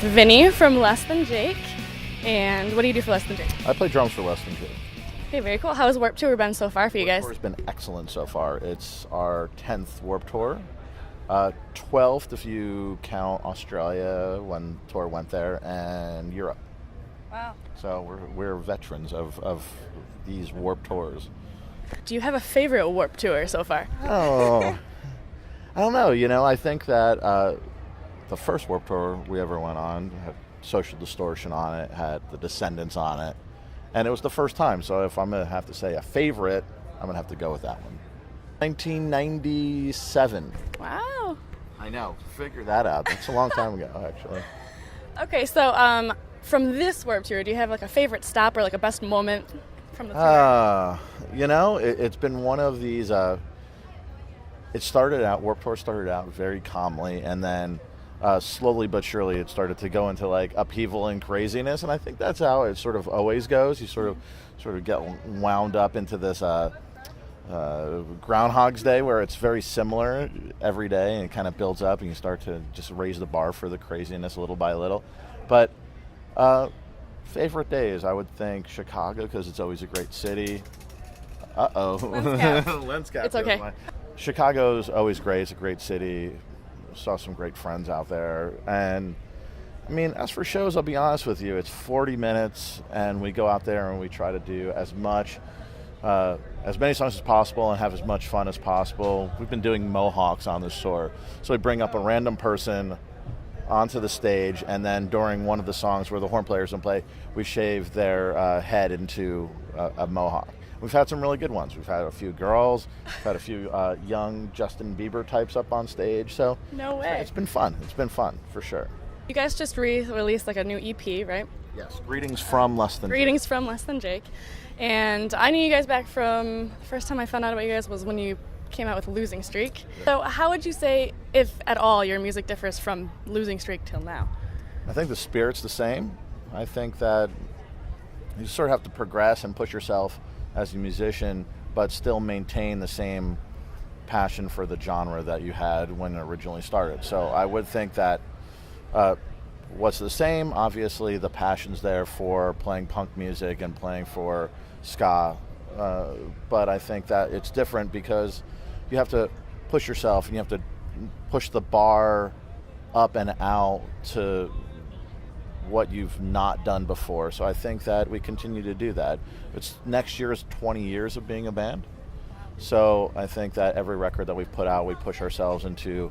with Vinnie from Less Than Jake. And what do you do for Less Than Jake? I play drums for Less Than Jake. Okay, very cool. How has Warped Tour been so far for you guys? Warped Tour has been excellent so far. It's our 10th Warped Tour. 12th if you count Australia when tour went there, and Europe. Wow. So we're veterans of these Warped Tours. Do you have a favorite Warped Tour so far? Oh, I don't know. I think that the first Warped Tour we ever went on had Social Distortion on it, had the Descendants on it, and it was the first time. So if I'm going to have to say a favorite, I'm going to have to go with that one. 1997. Wow. I know. Figure that out. That's a long time ago, actually. Okay, so from this Warped Tour, do you have like a favorite stop or like a best moment from the tour? It's been one of these. Warped Tour started out very calmly, and then slowly but surely it started to go into like upheaval and craziness, and I think that's how it sort of always goes. You sort of get wound up into this Groundhog's Day where it's very similar every day, and it kind of builds up, and you start to just raise the bar for the craziness little by little. But favorite days, I would think Chicago, because it's always a great city. Lens cap. It's okay. Chicago's always great. It's a great city. Saw some great friends out there. And I mean, as for shows, I'll be honest with you, it's 40 minutes, and we go out there and we try to do as many songs as possible and have as much fun as possible. We've been doing mohawks on this tour. So we bring up a random person onto the stage, and then during one of the songs where the horn players don't play, we shave their head into a mohawk. We've had some really good ones. We've had a few girls. We've had a few young Justin Bieber types up on stage. So no way. It's been fun. It's been fun, for sure. You guys just released like a new EP, right? Yes. Greetings from Less Than Jake. Greetings from Less Than Jake. And I knew you guys back from, the first time I found out about you guys was when you came out with Losing Streak. So how would you say, if at all, your music differs from Losing Streak till now? I think the spirit's the same. I think that you sort of have to progress and push yourself as a musician, but still maintain the same passion for the genre that you had when it originally started. So I would think that what's the same, obviously the passion's there for playing punk music and playing for ska, but I think that it's different because you have to push yourself and you have to push the bar up and out to what you've not done before. So I think that we continue to do that. Next year is 20 years of being a band. So I think that every record that we put out, we push ourselves into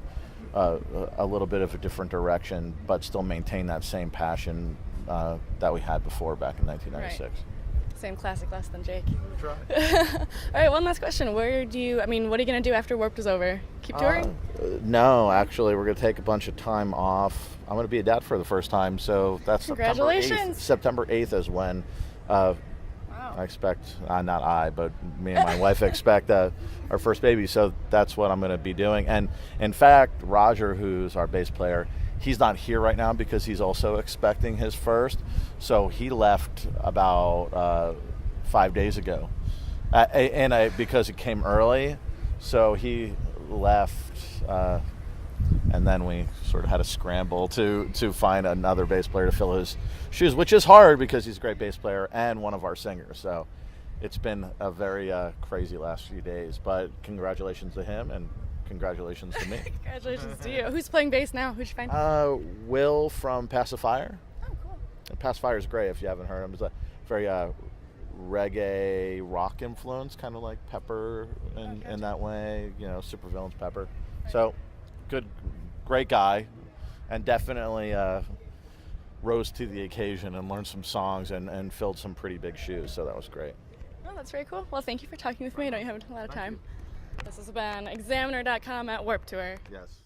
a little bit of a different direction, but still maintain that same passion that we had before back in 1996. Right. Same classic Less Than Jake. We try. All right, one last question. What are you going to do after Warped is over? Keep touring? No, actually, we're going to take a bunch of time off. I'm going to be a dad for the first time, so that's Congratulations. September 8th is when I expect, not I, but me and my wife expect our first baby, so that's what I'm going to be doing. And in fact, Roger, who's our bass player, he's not here right now because he's also expecting his first. So he left about 5 days ago, because it came early. So he left, and then we sort of had a scramble to find another bass player to fill his shoes, which is hard because he's a great bass player and one of our singers. So it's been a very crazy last few days. But congratulations to him, and congratulations to me. Congratulations to you. Who's playing bass now? Who'd you find? Will from Pacifier. Oh, cool. And Pacifier is great if you haven't heard him. It's a very reggae rock influence, kind of like Pepper in that way. Supervillain's Pepper. Right. So great guy, and definitely rose to the occasion and learned some songs and filled some pretty big shoes. So that was great. Oh, that's very cool. Well, thank you for talking with me. I know you have a lot of time. This has been Examiner.com at Warped Tour. Yes.